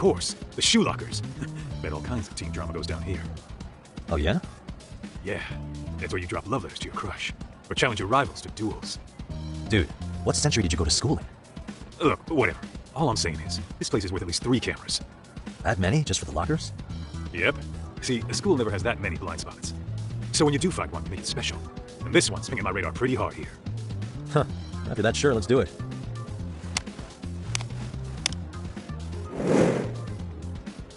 course. The shoe lockers. Bet all kinds of teen drama goes down here. Oh, yeah? Yeah, that's where you drop love letters to your crush. Or challenge your rivals to duels. Dude, what century did you go to school in? Look, whatever. All I'm saying is, this place is worth at least 3 cameras. That many, just for the lockers? Yep. See, a school never has that many blind spots. So when you do find one, make it special. And this one's pinging my radar pretty hard here. Huh. After that, sure, let's do it.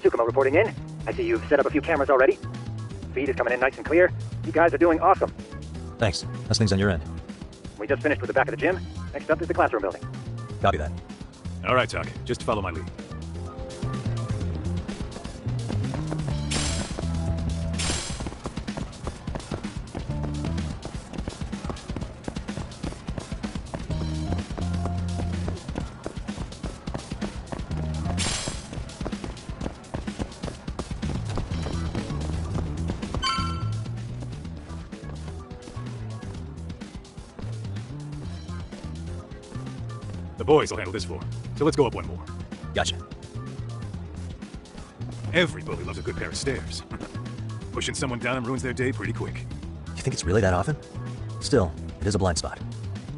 Tsukumo reporting in. I see you've set up a few cameras already. Feed is coming in nice and clear. You guys are doing awesome. Thanks. How's things on your end? We just finished with the back of the gym. Next up is the classroom building. Copy that. All right, Tuck. Just follow my lead. The boys will handle this floor, so let's go up one more. Gotcha. Every bully loves a good pair of stairs. Pushing someone down ruins their day pretty quick. You think it's really that often? Still, it is a blind spot.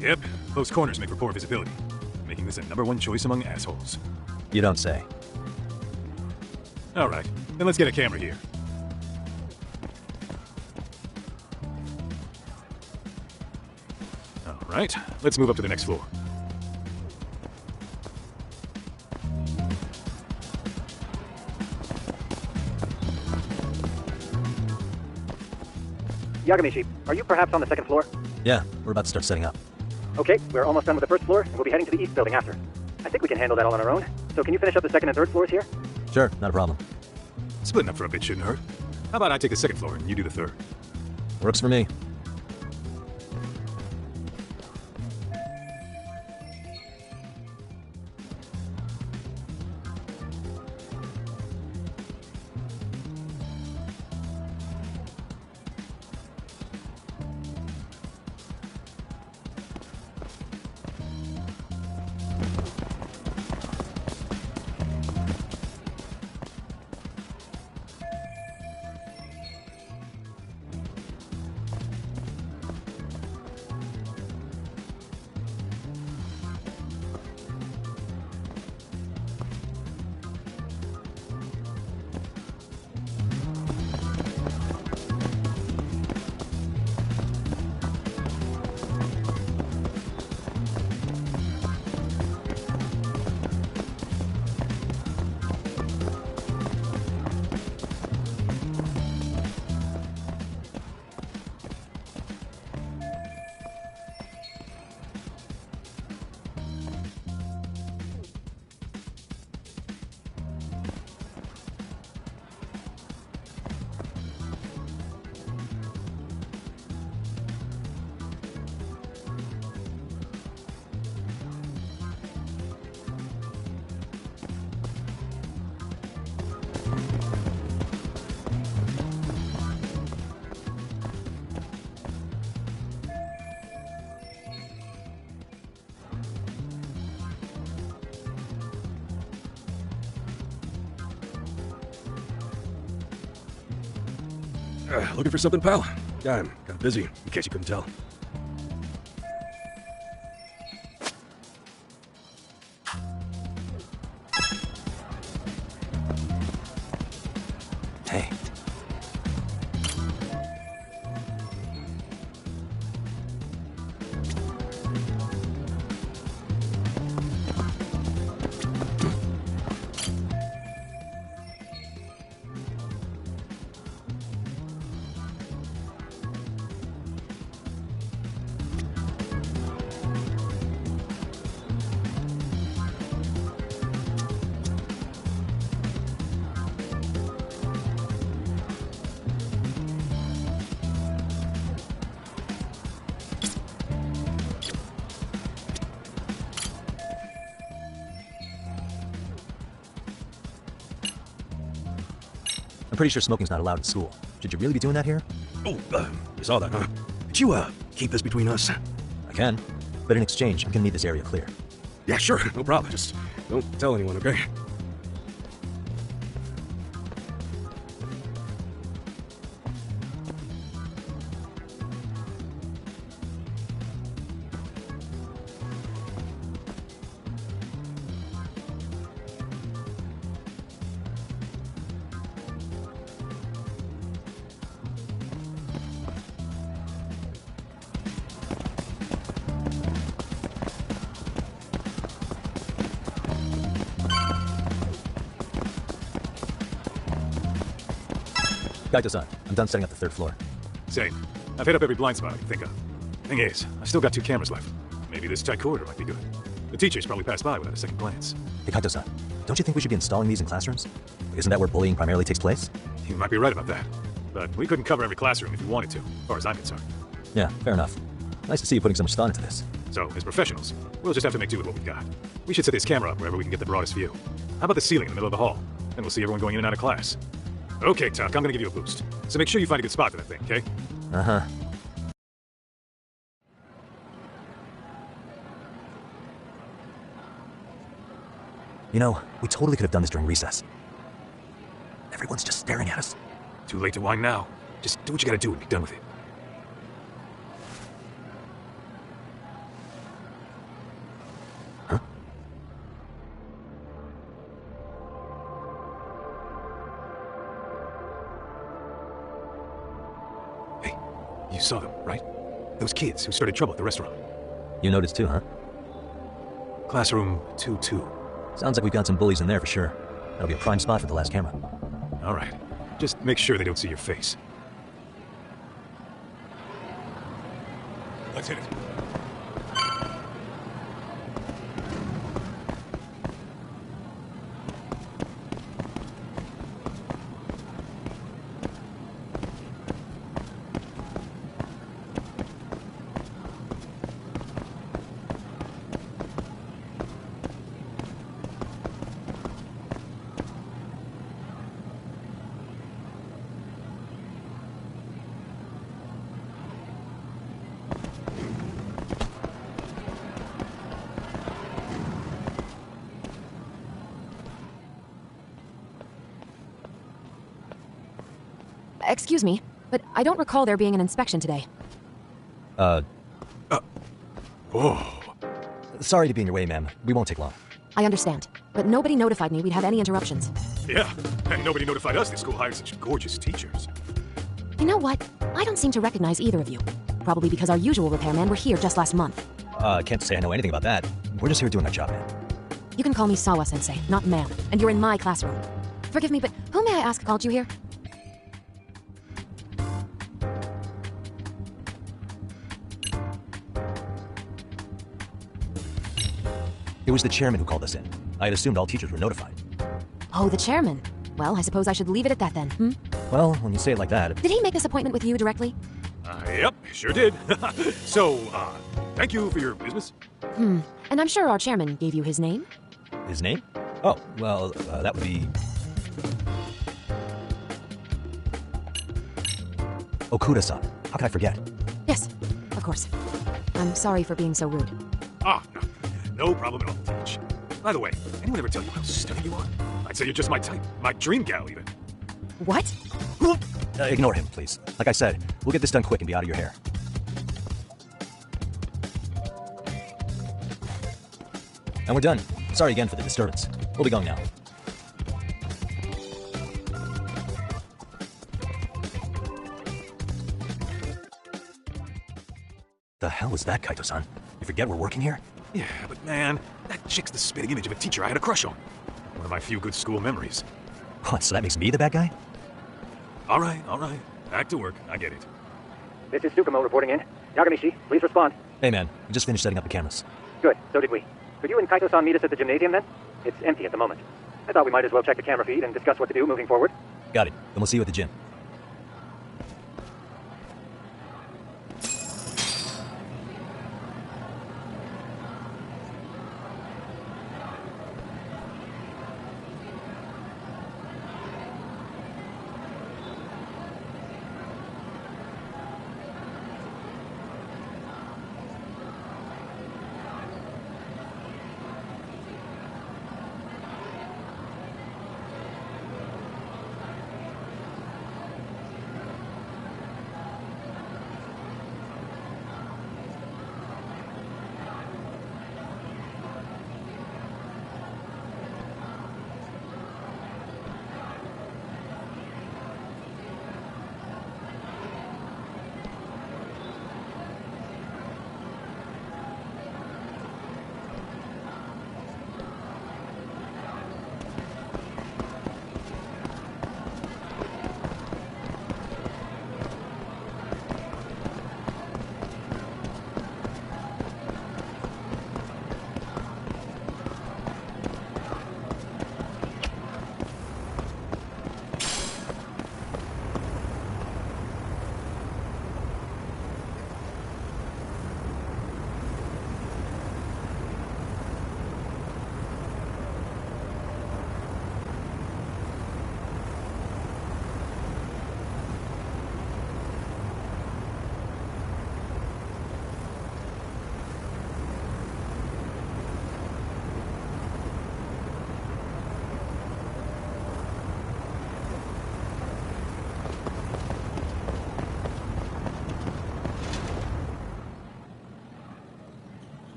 Yep, close corners make for poor visibility, making this a #1 choice among assholes. You don't say. All right, then let's get a camera here. All right, let's move up to the next floor. Yagamishi, are you perhaps on the second floor? Yeah, we're about to start setting up. Okay, we're almost done with the first floor, and we'll be heading to the east building after. I think we can handle that all on our own. So can you finish up the second and third floors here? Sure, not a problem. Splitting up for a bit shouldn't hurt. How about I take the second floor and you do the third? Works for me. Looking for something, pal? Yeah, I'm kind of busy, in case you couldn't tell. Hey. I'm pretty sure smoking's not allowed in school. Should you really be doing that here? Oh, you saw that, huh? Could you, keep this between us? I can, but in exchange, I'm gonna need this area clear. Yeah, sure, no problem. Just don't tell anyone, okay? Kaito-san, I'm done setting up the third floor. Same. I've hit up every blind spot I can think of. Thing is, I still got 2 cameras left. Maybe this tight corridor might be good. The teachers probably passed by without a second glance. Hey, Kaito-san, don't you think we should be installing these in classrooms? Isn't that where bullying primarily takes place? You might be right about that. But we couldn't cover every classroom if we wanted to, as far as I'm concerned. Yeah, fair enough. Nice to see you putting so much thought into this. So, as professionals, we'll just have to make do with what we've got. We should set this camera up wherever we can get the broadest view. How about the ceiling in the middle of the hall? Then we'll see everyone going in and out of class. Okay, Tuck, I'm gonna give you a boost. So make sure you find a good spot for that thing, okay? Uh-huh. You know, we totally could have done this during recess. Everyone's just staring at us. Too late to whine now. Just do what you gotta do and be done with it. Huh? Hey, you saw them, right? Those kids who started trouble at the restaurant. You noticed too, huh? Classroom 2-2. Sounds like we've got some bullies in there for sure. That'll be a prime spot for the last camera. All right. Just make sure they don't see your face. Let's hit it. Excuse me, but I don't recall there being an inspection today. Oh. Sorry to be in your way, ma'am. We won't take long. I understand, but nobody notified me we'd have any interruptions. Yeah, and nobody notified us this school hired such gorgeous teachers. You know what? I don't seem to recognize either of you. Probably because our usual repairmen were here just last month. I can't say I know anything about that. We're just here doing our job, man. You can call me Sawa-sensei, not ma'am, and you're in my classroom. Forgive me, but who may I ask called you here? It was the chairman who called us in. I had assumed all teachers were notified. Oh, the chairman. Well, I suppose I should leave it at that then, hmm? Well, when you say it like that... Did he make this appointment with you directly? Yep, sure did. So, thank you for your business. And I'm sure our chairman gave you his name? His name? Oh, well, that would be... Okuda-san. How could I forget? Yes, of course. I'm sorry for being so rude. No problem at all, Teach. By the way, anyone ever tell you how stunning you are? I'd say you're just my type. My dream gal, even. What? Ignore him, please. Like I said, we'll get this done quick and be out of your hair. And we're done. Sorry again for the disturbance. We'll be going now. The hell is that, Kaito-san? You forget we're working here? Yeah, but man, that chick's the spitting image of a teacher I had a crush on. One of my few good school memories. What, so that makes me the bad guy? All right. Back to work. I get it. This is Tsukumo reporting in. Yagamishi, please respond. Hey man, we just finished setting up the cameras. Good, so did we. Could you and Kaito-san meet us at the gymnasium then? It's empty at the moment. I thought we might as well check the camera feed and discuss what to do moving forward. Got it. Then we'll see you at the gym.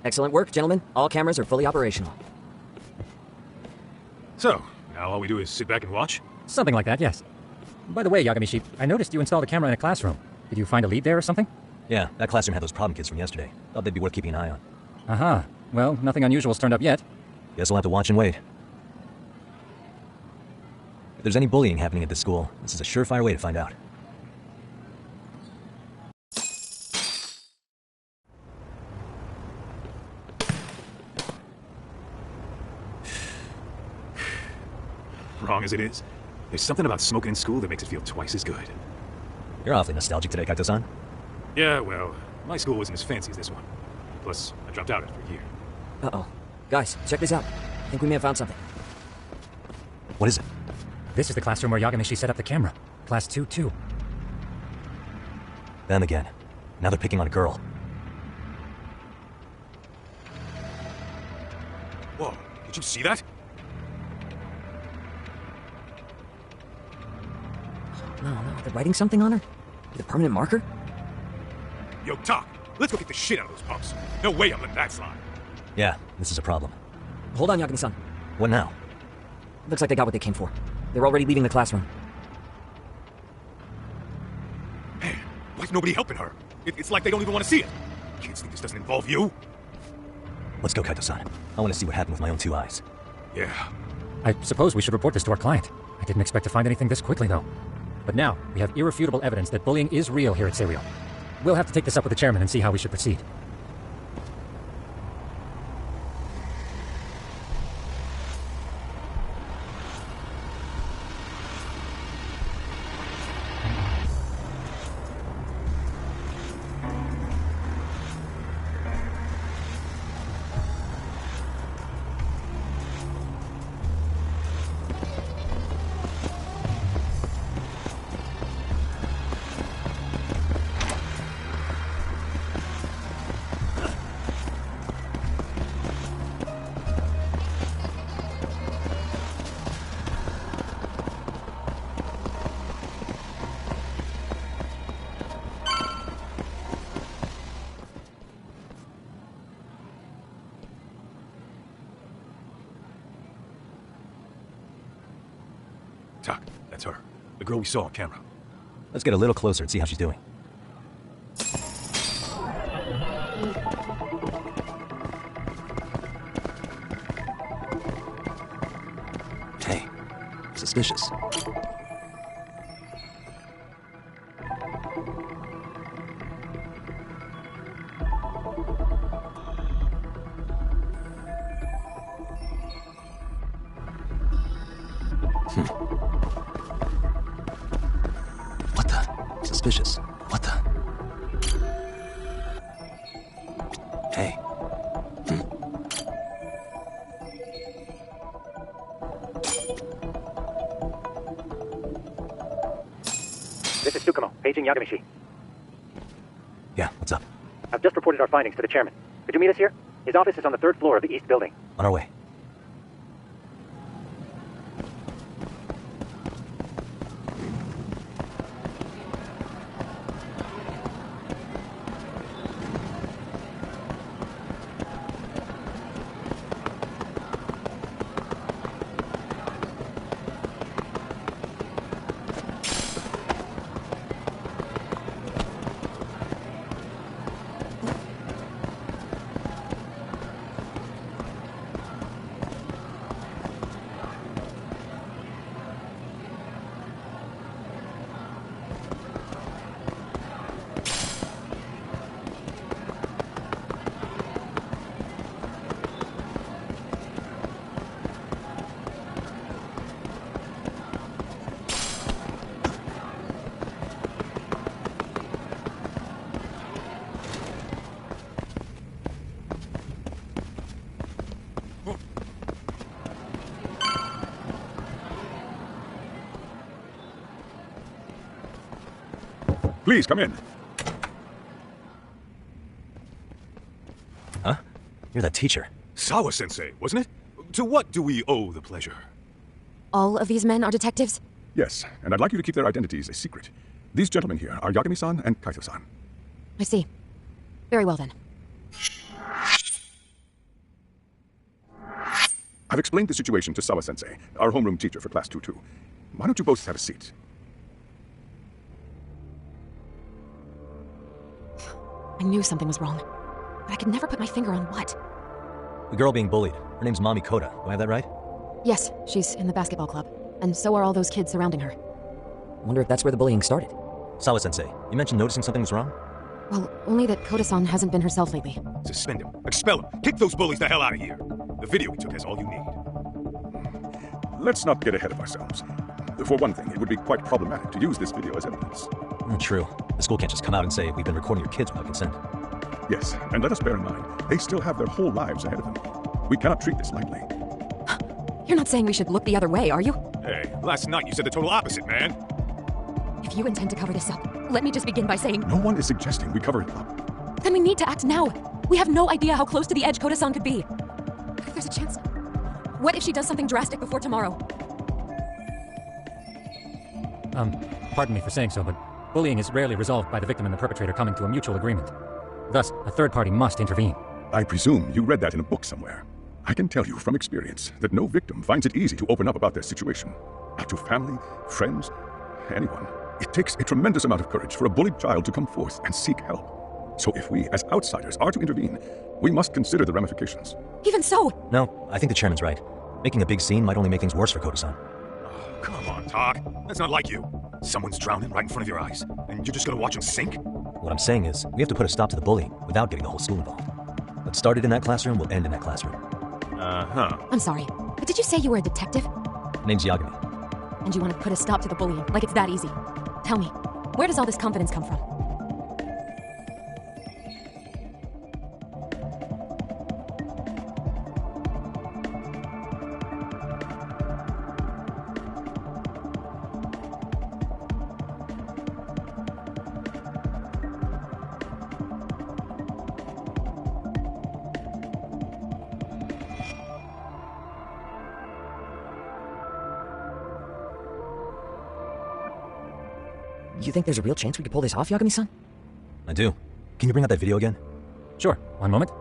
Excellent work, gentlemen. All cameras are fully operational. So, now all we do is sit back and watch? Something like that, yes. By the way, Yagami-shi, I noticed you installed a camera in a classroom. Did you find a lead there or something? Yeah, that classroom had those problem kids from yesterday. Thought they'd be worth keeping an eye on. Aha. Well, nothing unusual's turned up yet. Guess we'll have to watch and wait. If there's any bullying happening at this school, this is a surefire way to find out. Wrong as it is, there's something about smoking in school that makes it feel twice as good. You're awfully nostalgic today, Kaito-san. Yeah, well, my school wasn't as fancy as this one. Plus, I dropped out after a year. Uh-oh. Guys, check this out. I think we may have found something. What is it? This is the classroom where Yagami-shi set up the camera. Class 2-2. Them again. Now they're picking on a girl. Whoa, did you see that? No, they're writing something on her? With a permanent marker? Yo, Doc, let's go kick the shit out of those punks. No way I'm letting that slide. Yeah, this is a problem. Hold on, Yagami-san. What now? Looks like they got what they came for. They're already leaving the classroom. Man, why's nobody helping her? It's like they don't even want to see it. Kids think this doesn't involve you? Let's go, Kaito-san. I want to see what happened with my own two eyes. Yeah. I suppose we should report this to our client. I didn't expect to find anything this quickly, though. But now, we have irrefutable evidence that bullying is real here at Serial. We'll have to take this up with the chairman and see how we should proceed. Doc, that's her. The girl we saw on camera. Let's get a little closer and see how she's doing. Hey, suspicious. What the? Suspicious. What the? Hey. This is Tsukumo, paging Yagami-shi. Yeah, what's up? I've just reported our findings to the chairman. Could you meet us here? His office is on the 3rd floor of the east building. On our way. Please, come in. Huh? You're that teacher. Sawa-sensei, wasn't it? To what do we owe the pleasure? All of these men are detectives? Yes, and I'd like you to keep their identities a secret. These gentlemen here are Yagami-san and Kaito-san. I see. Very well then. I've explained the situation to Sawa-sensei, our homeroom teacher for Class 2-2. Why don't you both have a seat? I knew something was wrong, but I could never put my finger on what. The girl being bullied. Her name's Mommy Koda. Do I have that right? Yes, she's in the basketball club, and so are all those kids surrounding her. Wonder if that's where the bullying started. Sawa-sensei, you mentioned noticing something was wrong? Well, only that Koda-san hasn't been herself lately. Suspend him. Expel him. Kick those bullies the hell out of here. The video we took has all you need. Let's not get ahead of ourselves. For one thing, it would be quite problematic to use this video as evidence. True. The school can't just come out and say we've been recording your kids without consent. Yes, and let us bear in mind, they still have their whole lives ahead of them. We cannot treat this lightly. You're not saying we should look the other way, are you? Hey, last night you said the total opposite, man. If you intend to cover this up, let me just begin by saying... No one is suggesting we cover it up. Then we need to act now. We have no idea how close to the edge Koda-san could be. What if there's a chance? What if she does something drastic before tomorrow? Pardon me for saying so, but bullying is rarely resolved by the victim and the perpetrator coming to a mutual agreement. Thus, a third party must intervene. I presume you read that in a book somewhere. I can tell you from experience that no victim finds it easy to open up about their situation. Not to family, friends, anyone. It takes a tremendous amount of courage for a bullied child to come forth and seek help. So if we, as outsiders, are to intervene, we must consider the ramifications. Even so... No, I think the chairman's right. Making a big scene might only make things worse for Koda-san. Come on, Talk. That's not like you. Someone's drowning right in front of your eyes, and you're just gonna watch him sink? What I'm saying is, we have to put a stop to the bullying without getting the whole school involved. What started in that classroom will end in that classroom. Uh-huh. I'm sorry, but did you say you were a detective? Name's Yagami. And you want to put a stop to the bullying, like it's that easy. Tell me, where does all this confidence come from? You think there's a real chance we could pull this off, Yagami-san? I do. Can you bring up that video again? Sure, one moment.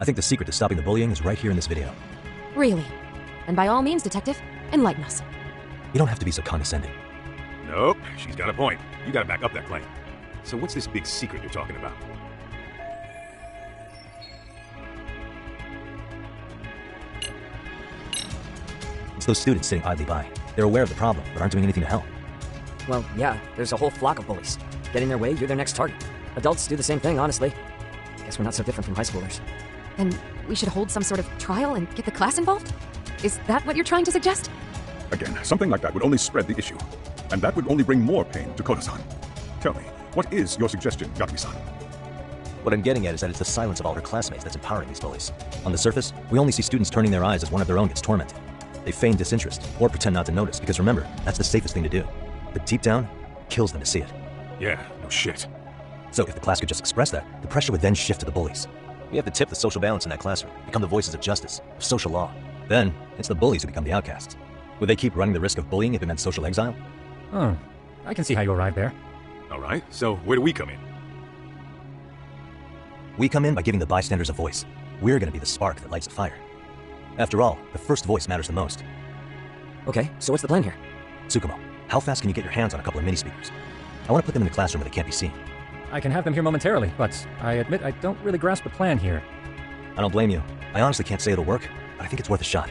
I think the secret to stopping the bullying is right here in this video. Really? And by all means, detective, enlighten us. You don't have to be so condescending. Nope, she's got a point. You gotta back up that claim. So what's this big secret you're talking about? It's those students sitting idly by. They're aware of the problem, but aren't doing anything to help. Well, yeah, there's a whole flock of bullies. Get in their way, you're their next target. Adults do the same thing, honestly. Guess we're not so different from high schoolers. Then we should hold some sort of trial and get the class involved? Is that what you're trying to suggest? Again, something like that would only spread the issue. And that would only bring more pain to Koda-san. Tell me, what is your suggestion, Yagami-san? What I'm getting at is that it's the silence of all her classmates that's empowering these bullies. On the surface, we only see students turning their eyes as one of their own gets tormented. They feign disinterest, or pretend not to notice, because remember, that's the safest thing to do. But deep down, it kills them to see it. Yeah, no shit. So if the class could just express that, the pressure would then shift to the bullies. We have to tip the social balance in that classroom, become the voices of justice, of social law. Then, it's the bullies who become the outcasts. Would they keep running the risk of bullying if it meant social exile? I can see how you arrived there. All right, so where do we come in? We come in by giving the bystanders a voice. We're going to be the spark that lights the fire. After all, the first voice matters the most. Okay, so what's the plan here? Tsukumo, how fast can you get your hands on a couple of mini-speakers? I want to put them in the classroom where they can't be seen. I can have them here momentarily, but I admit I don't really grasp the plan here. I don't blame you. I honestly can't say it'll work, but I think it's worth a shot.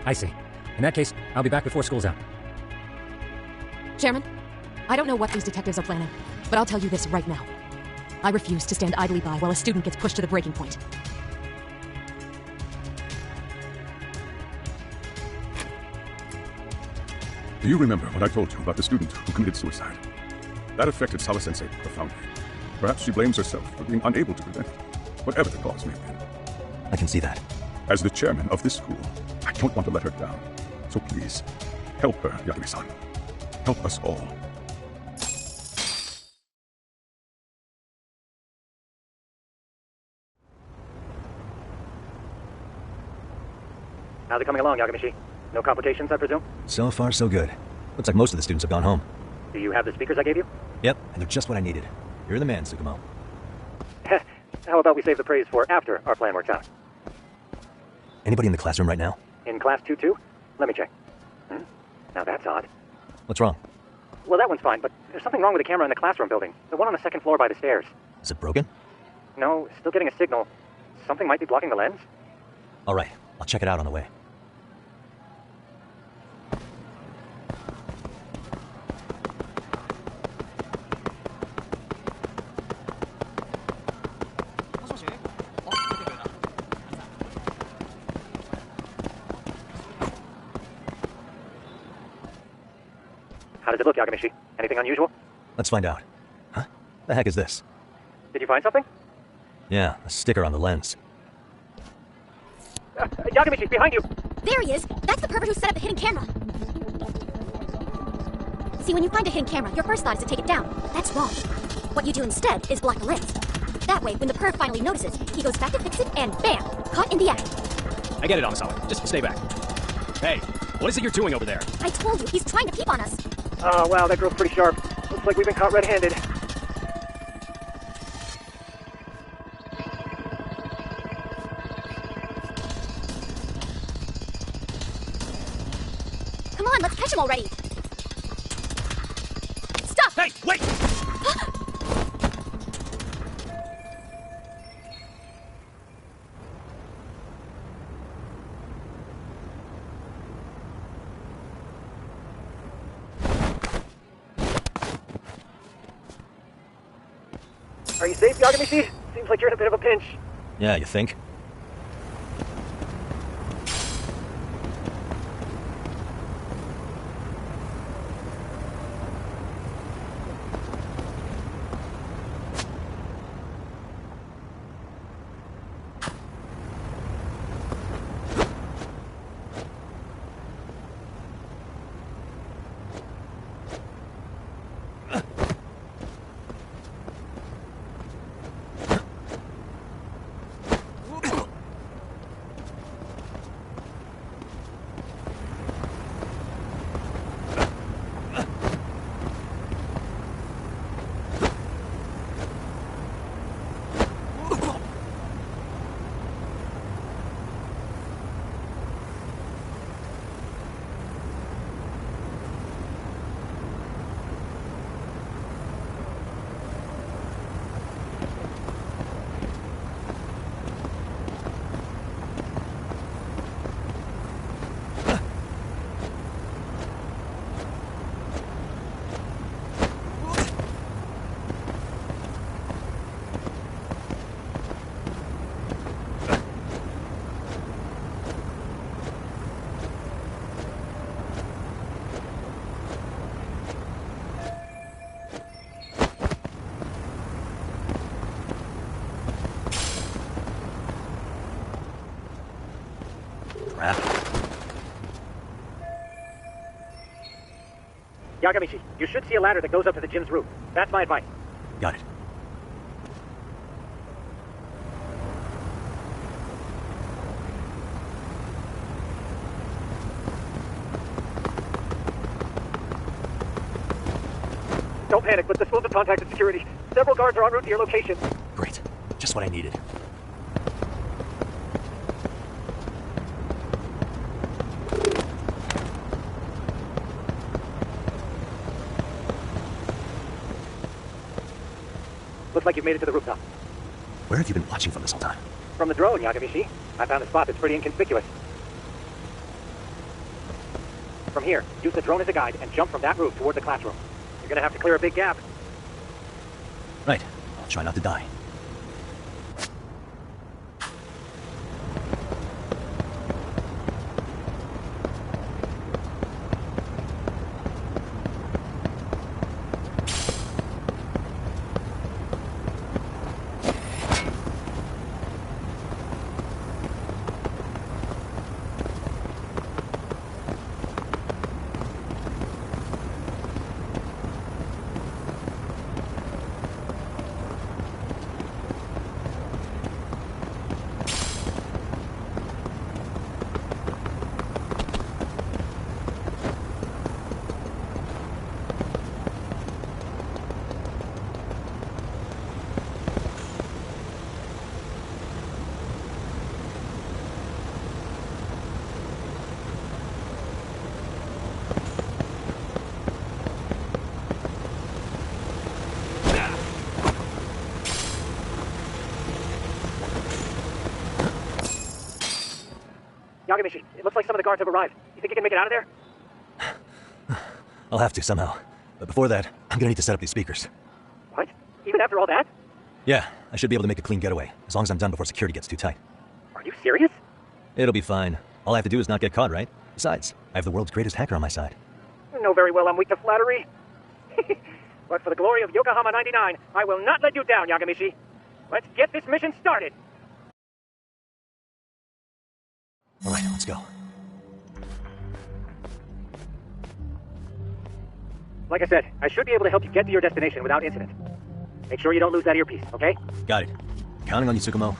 I see. In that case, I'll be back before school's out. Chairman, I don't know what these detectives are planning, but I'll tell you this right now. I refuse to stand idly by while a student gets pushed to the breaking point. Do you remember what I told you about the student who committed suicide? That affected Sawa-sensei profoundly. Perhaps she blames herself for being unable to prevent it, whatever the cause may have been. I can see that. As the chairman of this school, I don't want to let her down. So please, help her, Yagami-san. Help us all. How's it coming along, Yagamishi? No complications, I presume? So far, so good. Looks like most of the students have gone home. Do you have the speakers I gave you? Yep, and they're just what I needed. You're the man, Tsukumo. How about we save the praise for after our plan works out? Anybody in the classroom right now? In class 2-2? Let me check. Now that's odd. What's wrong? Well, that one's fine, but there's something wrong with the camera in the classroom building. The one on the second floor by the stairs. Is it broken? No, still getting a signal. Something might be blocking the lens. All right, I'll check it out on the way. How does it look, Yagamishi? Anything unusual? Let's find out. Huh? The heck is this? Did you find something? Yeah, a sticker on the lens. Yagamishi, behind you! There he is! That's the pervert who set up the hidden camera! See, when you find a hidden camera, your first thought is to take it down. That's wrong. What you do instead is block the lens. That way, when the perv finally notices, he goes back to fix it and bam! Caught in the act. I get it, Amasawa. Just stay back. Hey, what is it you're doing over there? I told you, he's trying to peep on us. Oh, wow, that girl's pretty sharp. Looks like we've been caught red-handed. Come on, let's catch him already. Stop! Hey, wait! Are you safe, Yagamishi? Seems like you're in a bit of a pinch. Yeah, you think? Yagamishi, you should see a ladder that goes up to the gym's roof. That's my advice. Got it. Don't panic, but the schools have contacted security. Several guards are en route to your location. Great. Just what I needed. Looks like you've made it to the rooftop. Where have you been watching from this whole time? From the drone, Yagamishi. I found a spot that's pretty inconspicuous. From here, use the drone as a guide and jump from that roof toward the classroom. You're gonna have to clear a big gap. Right. I'll try not to die. Yagamishi, it looks like some of the guards have arrived. You think you can make it out of there? I'll have to somehow. But before that, I'm gonna need to set up these speakers. What? Even after all that? Yeah, I should be able to make a clean getaway, as long as I'm done before security gets too tight. Are you serious? It'll be fine. All I have to do is not get caught, right? Besides, I have the world's greatest hacker on my side. You know very well I'm weak to flattery. But for the glory of Yokohama 99, I will not let you down, Yagamishi. Let's get this mission started. All right, let's go. Like I said, I should be able to help you get to your destination without incident. Make sure you don't lose that earpiece, okay? Got it. Counting on you, Tsukumo.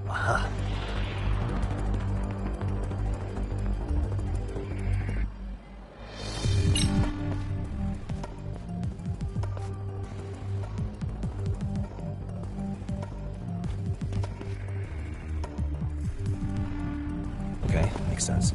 Aha. Okay, makes sense.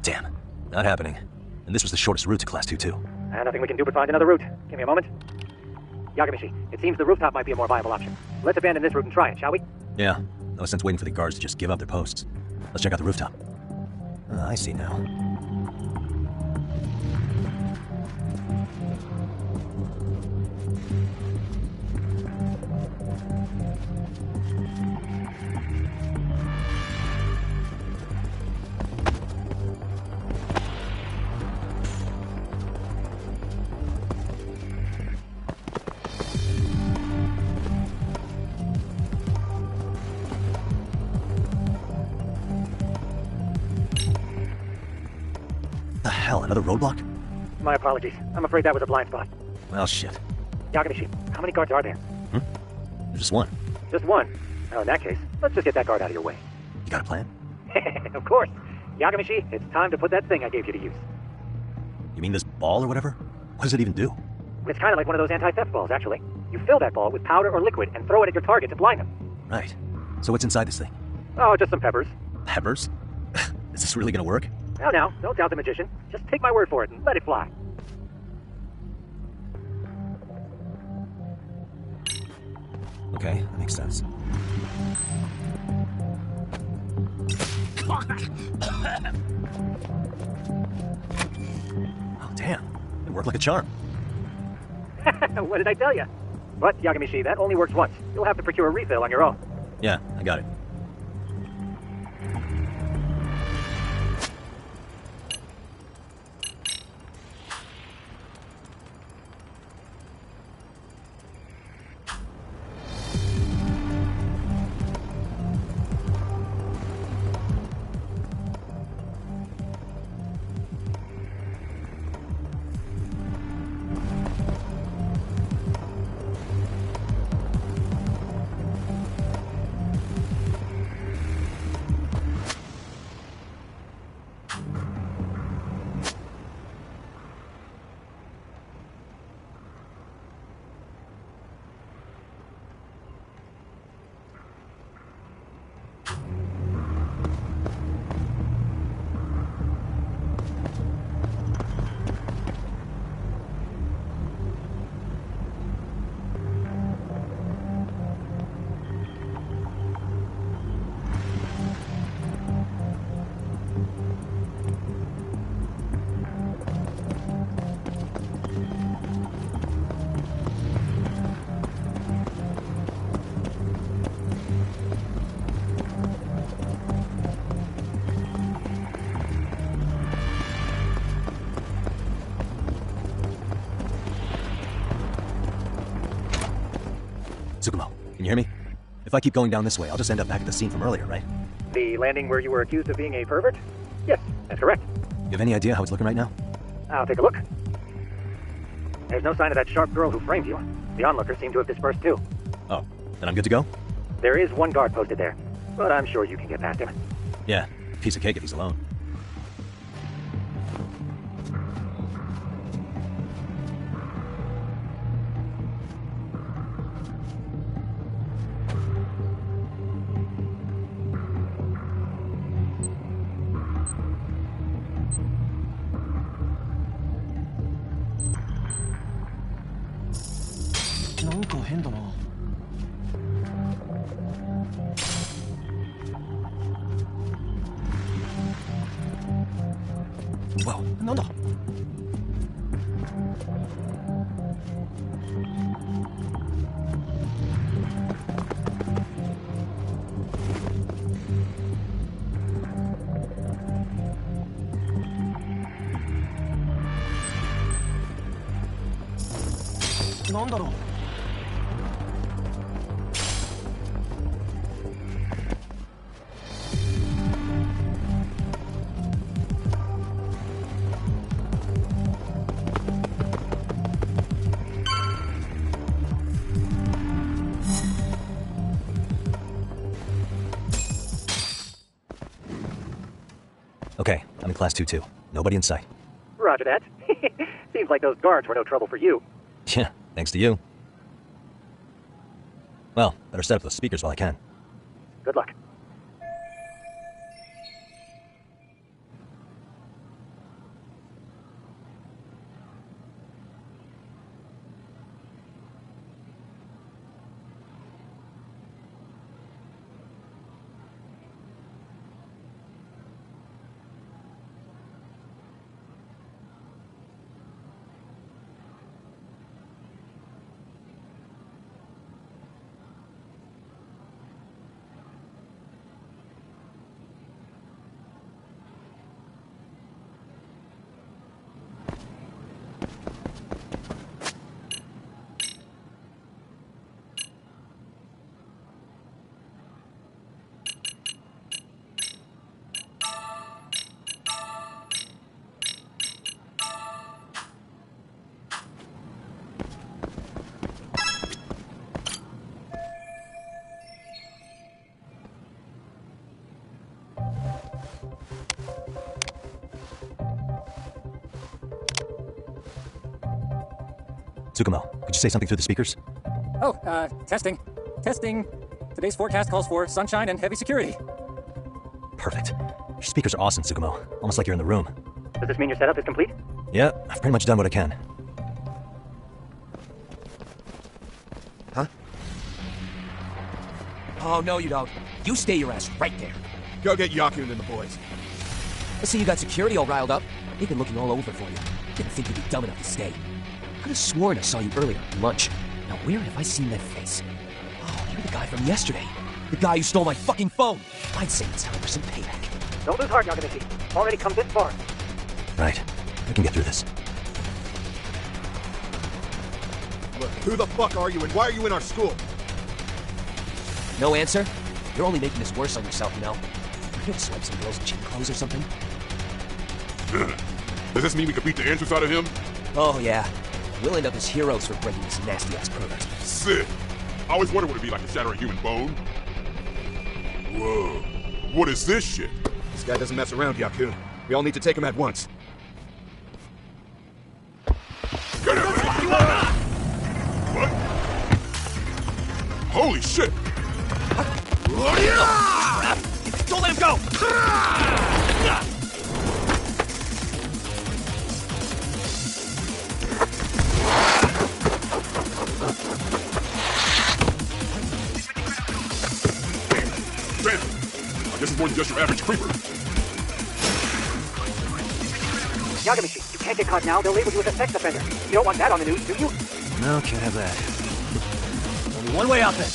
Damn, not happening. And this was the shortest route to Class 2, too. Nothing we can do but find another route. Give me a moment. Yagamishi, it seems the rooftop might be a more viable option. Let's abandon this route and try it, shall we? Yeah, no sense waiting for the guards to just give up their posts. Let's check out the rooftop. I see now. The hell, another roadblock? My apologies. I'm afraid that was a blind spot. Well, shit. Yagamishi, how many guards are there? There's just one. Just one. Oh, in that case, let's just get that guard out of your way. You got a plan? Of course. Yagamishi, it's time to put that thing I gave you to use. You mean this ball or whatever? What does it even do? It's kind of like one of those anti-theft balls, actually. You fill that ball with powder or liquid and throw it at your target to blind them. Right. So what's inside this thing? Oh, just some peppers. Peppers? Is this really gonna work? Now, don't doubt the magician. Just take my word for it and let it fly. Okay, that makes sense. Oh, damn. It worked like a charm. What did I tell you? But, Yagamishi, that only works once. You'll have to procure a refill on your own. Yeah, I got it. Tsukumo, can you hear me? If I keep going down this way, I'll just end up back at the scene from earlier, right? The landing where you were accused of being a pervert? Yes, that's correct. You have any idea how it's looking right now? I'll take a look. There's no sign of that sharp girl who framed you. The onlookers seem to have dispersed too. Oh, then I'm good to go? There is one guard posted there, but I'm sure you can get past him. Yeah, piece of cake if he's alone. Wow, なんだ? Okay, I'm in class 2-2. Nobody in sight. Roger that. Seems like those guards were no trouble for you. Yeah, thanks to you. Well, better set up those speakers while I can. Good luck. Tsukumo, could you say something through the speakers? Oh, testing. Testing. Today's forecast calls for sunshine and heavy security. Perfect. Your speakers are awesome, Tsukumo. Almost like you're in the room. Does this mean your setup is complete? Yeah, I've pretty much done what I can. Huh? Oh, no, you don't. You stay your ass right there. Go get Yakun and the boys. I see you got security all riled up. They've been looking all over for you. Didn't think you'd be dumb enough to stay. I could have sworn I saw you earlier at lunch. Now where have I seen that face? Oh, you're the guy from yesterday. The guy who stole my fucking phone. I'd say it's time for some payback. Don't lose heart, Yagamichi. Already come this far. Right. I can get through this. Look, who the fuck are you and why are you in our school? No answer? You're only making this worse on yourself, you know. You're gonna swipe some girl's gym clothes or something? Does this mean we could beat the answers out of him? Oh, yeah. We'll end up as heroes for breaking this nasty-ass pervert. Sick. I always wondered what it'd be like to shatter a human bone. Whoa. What is this shit? This guy doesn't mess around, Yakun. We all need to take him at once. Get him! What? Holy shit! Don't let him go! This is more than just your average creeper. Yagamichi, you can't get caught now. They'll label you as a sex offender. You don't want that on the news, do you? No, can't have that. Only one way out then.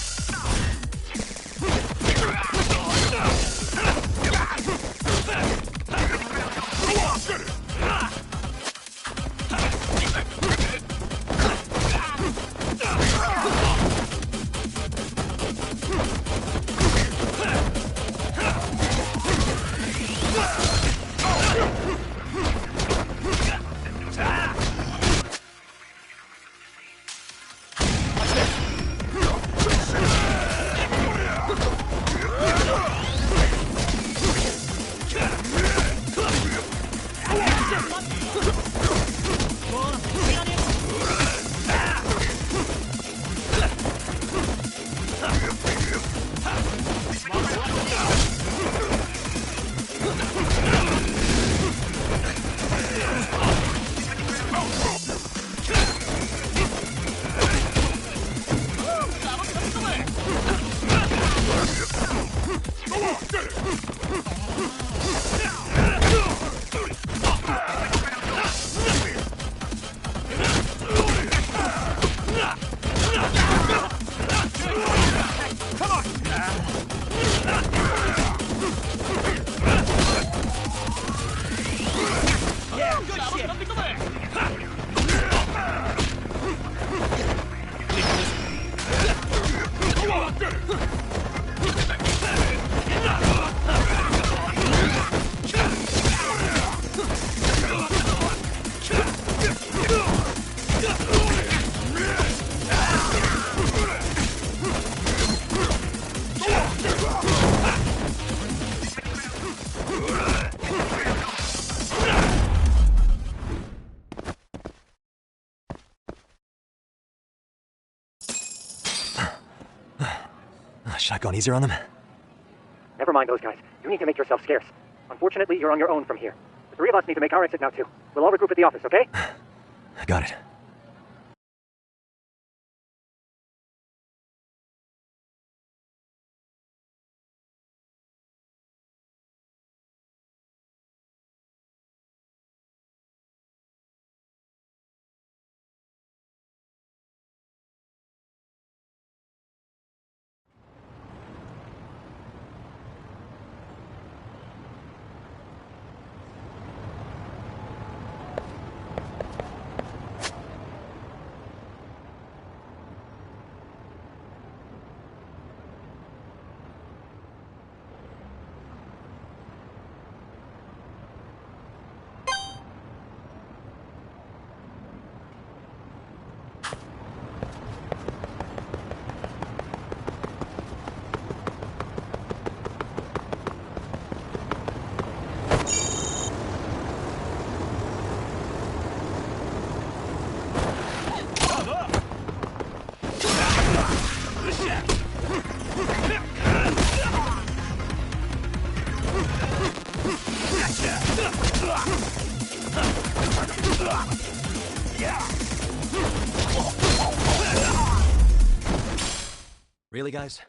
Should I go easier on them? Never mind those guys. You need to make yourself scarce. Unfortunately, you're on your own from here. The three of us need to make our exit now, too. We'll all regroup at the office, okay? Got it. Really, guys?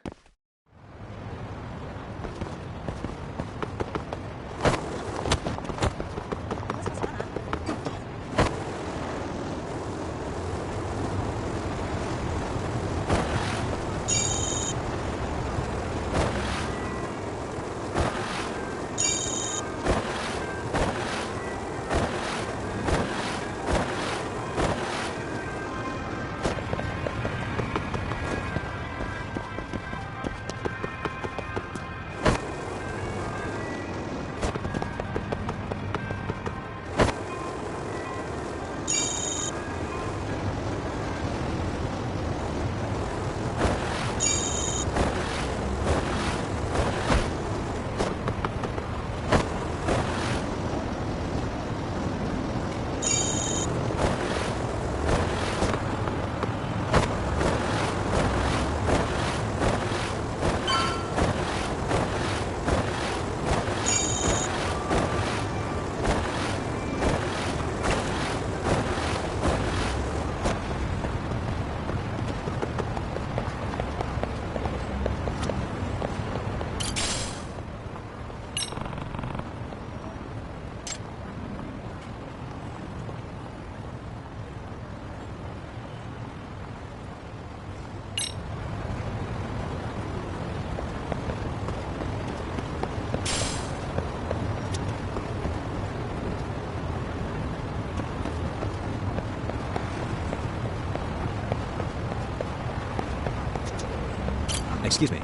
Excuse me.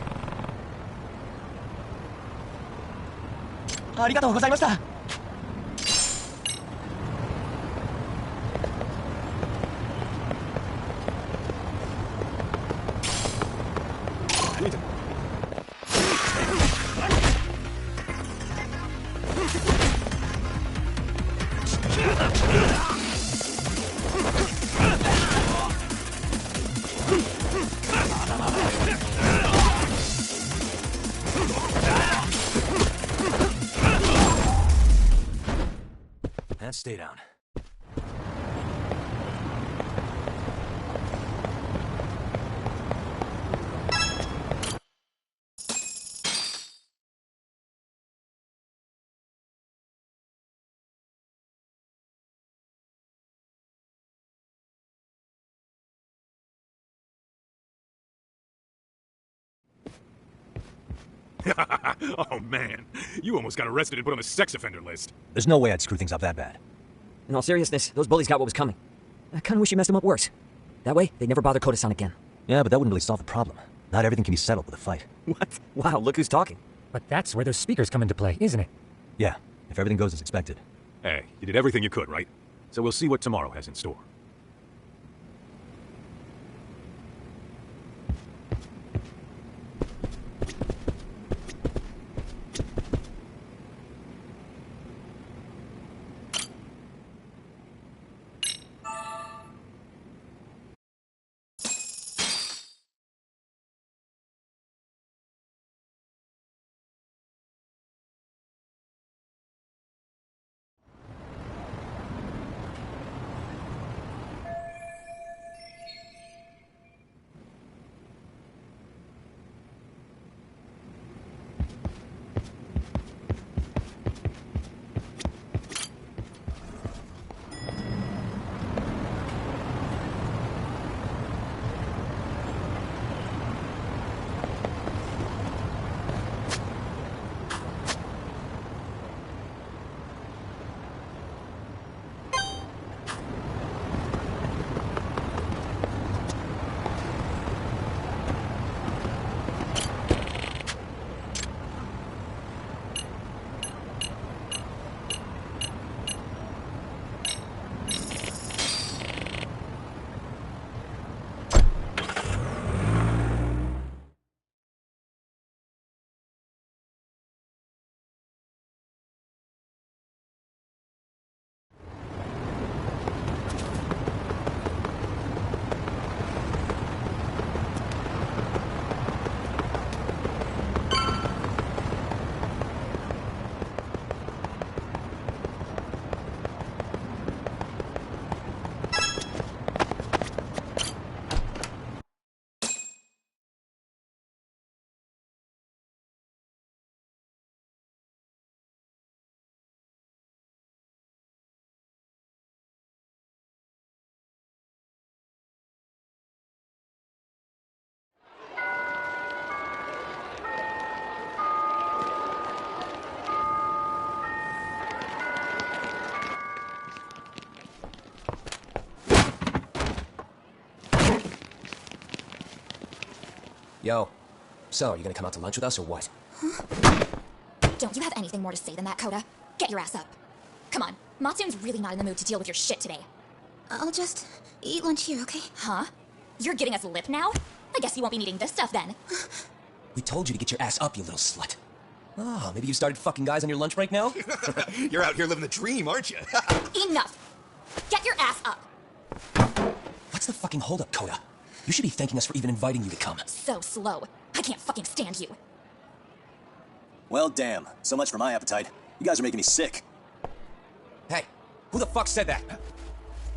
ありがとうございました。And stay down. Oh man, you almost got arrested and put on the sex offender list. There's no way I'd screw things up that bad. In all seriousness, those bullies got what was coming. I kinda wish you messed them up worse. That way, they'd never bother Koda-san again. Yeah, but that wouldn't really solve the problem. Not everything can be settled with a fight. What? Wow, look who's talking. But that's where those speakers come into play, isn't it? Yeah, if everything goes as expected. Hey, you did everything you could, right? So we'll see what tomorrow has in store. Yo. So, you gonna come out to lunch with us or what? Don't you have anything more to say than that, Coda? Get your ass up. Come on, Matsune's really not in the mood to deal with your shit today. I'll just eat lunch here, okay? Huh? You're getting us lip now? I guess you won't be needing this stuff then. We told you to get your ass up, you little slut. Oh, maybe you started fucking guys on your lunch break now? You're out here living the dream, aren't you? Enough! Get your ass up! What's the fucking holdup, Coda? You should be thanking us for even inviting you to come. So slow. I can't fucking stand you. Well, damn. So much for my appetite. You guys are making me sick. Hey, who the fuck said that?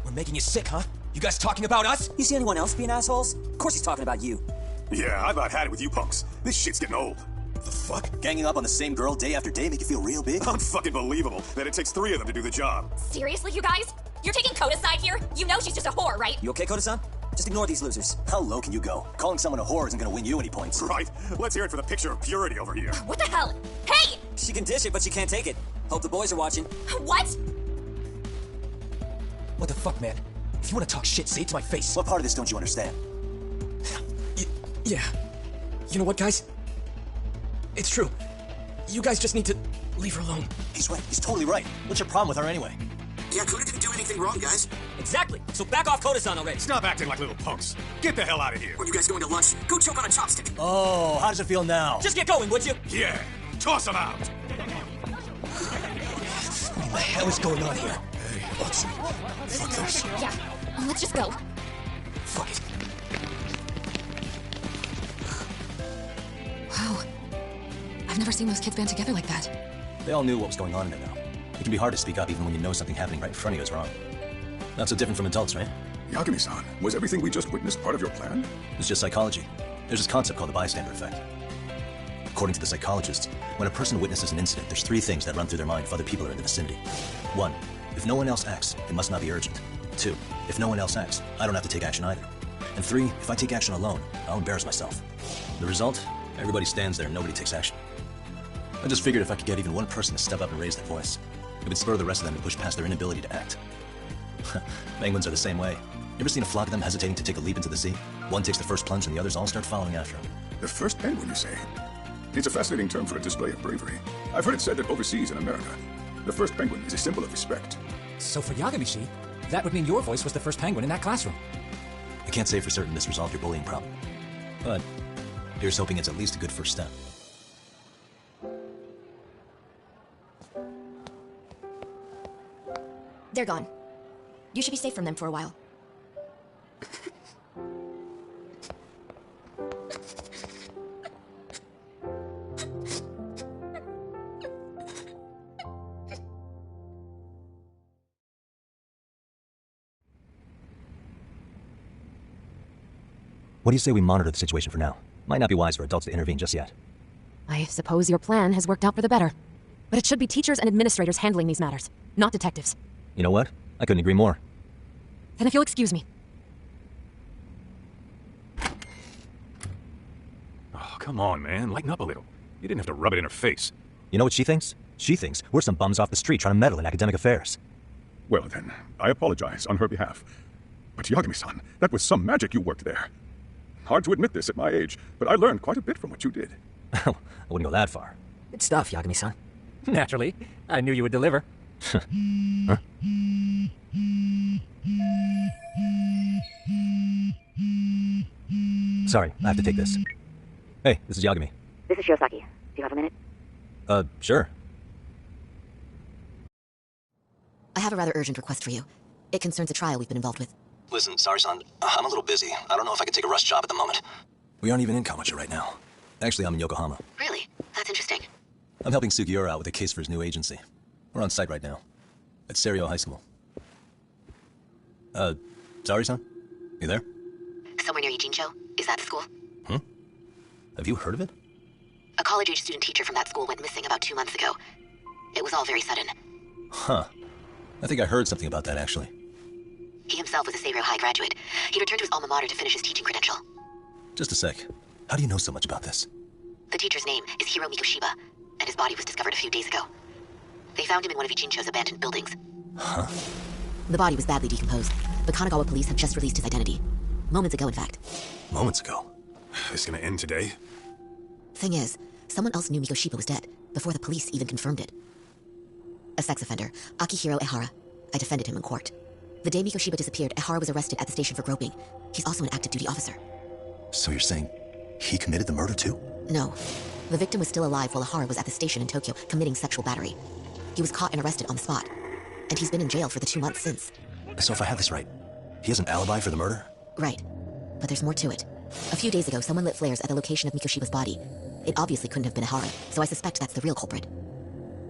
We're making you sick, huh? You guys talking about us? You see anyone else being assholes? Of course he's talking about you. Yeah, I about had it with you punks. This shit's getting old. The fuck? Ganging up on the same girl day after day make you feel real big? Unfucking believable that it takes 3 of them to do the job. Seriously, you guys? You're taking Coda's side here? You know she's just a whore, right? You okay, Koda-san? Just ignore these losers. How low can you go? Calling someone a whore isn't gonna win you any points. Right. Let's hear it for the picture of purity over here. What the hell? Hey! She can dish it, but she can't take it. Hope the boys are watching. What? What the fuck, man? If you want to talk shit, say it to my face. What part of this don't you understand? Yeah. You know what, guys? It's true. You guys just need to leave her alone. He's right. He's totally right. What's your problem with her anyway? Yeah, Coda didn't do anything wrong, guys. Exactly. So back off Koda-san already. Stop acting like little punks. Get the hell out of here. When you guys going to lunch, go choke on a chopstick. Oh, how does it feel now? Just get going, would you? Yeah. Toss him out. What the hell is going on here? Hey, Watson. Fuck this. Yeah, let's just go. Fuck it. Wow. I've never seen those kids band together like that. They all knew what was going on in there now. It can be hard to speak up even when you know something happening right in front of you is wrong. Not so different from adults, right? Yagami-san, was everything we just witnessed part of your plan? It's just psychology. There's this concept called the bystander effect. According to the psychologists, when a person witnesses an incident, there's 3 things that run through their mind if other people are in the vicinity. 1, if no one else acts, it must not be urgent. 2, if no one else acts, I don't have to take action either. And 3, if I take action alone, I'll embarrass myself. The result? Everybody stands there and nobody takes action. I just figured if I could get even one person to step up and raise their voice, it would spur the rest of them to push past their inability to act. Penguins are the same way. You ever seen a flock of them hesitating to take a leap into the sea? One takes the first plunge and the others all start following after him. The first penguin, you say? It's a fascinating term for a display of bravery. I've heard it said that overseas in America, the first penguin is a symbol of respect. So for Yagami-shi, that would mean your voice was the first penguin in that classroom. I can't say for certain this resolved your bullying problem. But here's hoping it's at least a good first step. They're gone. You should be safe from them for a while. What do you say we monitor the situation for now? Might not be wise for adults to intervene just yet. I suppose your plan has worked out for the better. But it should be teachers and administrators handling these matters, not detectives. You know what? I couldn't agree more. Then if you'll excuse me. Oh, come on, man. Lighten up a little. You didn't have to rub it in her face. You know what she thinks? She thinks we're some bums off the street trying to meddle in academic affairs. Well then, I apologize on her behalf. But Yagami-san, that was some magic you worked there. Hard to admit this at my age, but I learned quite a bit from what you did. I wouldn't go that far. Good stuff, Yagami-san. Naturally. I knew you would deliver. Huh? Sorry, I have to take this. Hey, this is Yagami. This is Shiosaki. Do you have a minute? Sure. I have a rather urgent request for you. It concerns a trial we've been involved with. Listen, sorry, son. I'm a little busy. I don't know if I can take a rush job at the moment. We aren't even in Kawacha right now. Actually, I'm in Yokohama. Really? That's interesting. I'm helping Sugiura out with a case for his new agency. We're on site right now. At Serio High School. Sorry, son? You there? Somewhere near Ijincho? Is that the school? Have you heard of it? A college-age student teacher from that school went missing about 2 months ago. It was all very sudden. Huh. I think I heard something about that, actually. He himself was a Seiro High graduate. He returned to his alma mater to finish his teaching credential. Just a sec. How do you know so much about this? The teacher's name is Hiro Mikushiba, and his body was discovered a few days ago. They found him in one of Ijincho's abandoned buildings. Huh? The body was badly decomposed, but Kanagawa police have just released his identity. Moments ago, in fact. Moments ago? This gonna end today? Thing is, someone else knew Mikoshiba was dead, before the police even confirmed it. A sex offender, Akihiro Ehara. I defended him in court. The day Mikoshiba disappeared, Ehara was arrested at the station for groping. He's also an active duty officer. So you're saying he committed the murder too? No. The victim was still alive while Ehara was at the station in Tokyo committing sexual battery. He was caught and arrested on the spot. And he's been in jail for the 2 months since. So if I have this right, he has an alibi for the murder? Right. But there's more to it. A few days ago, someone lit flares at the location of Mikoshiba's body. It obviously couldn't have been Ehara, so I suspect that's the real culprit.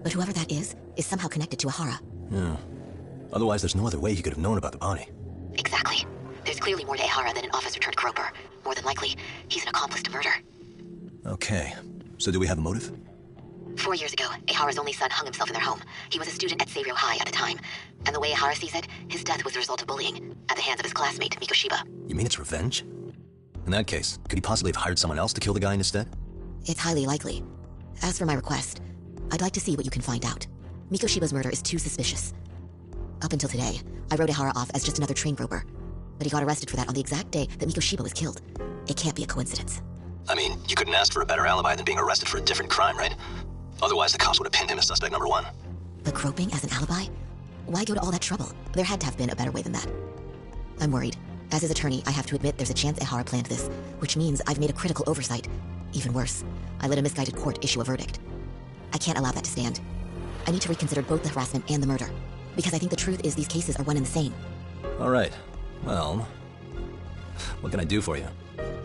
But whoever that is somehow connected to Ehara. Yeah. Otherwise, there's no other way he could have known about the body. Exactly. There's clearly more to Ehara than an officer turned groper. More than likely, he's an accomplice to murder. Okay. So do we have a motive? 4 years ago, Ehara's only son hung himself in their home. He was a student at Seiryo High at the time. And the way Ehara sees it, his death was the result of bullying, at the hands of his classmate, Mikoshiba. You mean it's revenge? In that case, could he possibly have hired someone else to kill the guy instead? It's highly likely. As for my request, I'd like to see what you can find out. Mikoshiba's murder is too suspicious. Up until today, I wrote Ehara off as just another train groper. But he got arrested for that on the exact day that Mikoshiba was killed. It can't be a coincidence. I mean, you couldn't ask for a better alibi than being arrested for a different crime, right? Otherwise, the cops would have pinned him as suspect number 1. But groping as an alibi? Why go to all that trouble? There had to have been a better way than that. I'm worried. As his attorney, I have to admit there's a chance Ehara planned this, which means I've made a critical oversight. Even worse, I let a misguided court issue a verdict. I can't allow that to stand. I need to reconsider both the harassment and the murder, because I think the truth is these cases are one and the same. All right. Well, what can I do for you?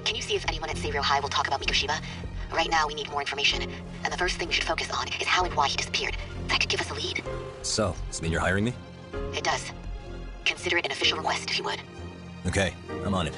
Can you see if anyone at Seiryo High will talk about Mikoshiba? Right now, we need more information, and the first thing we should focus on is how and why he disappeared. That could give us a lead. So, does it mean you're hiring me? It does. Consider it an official request, if you would. Okay, I'm on it.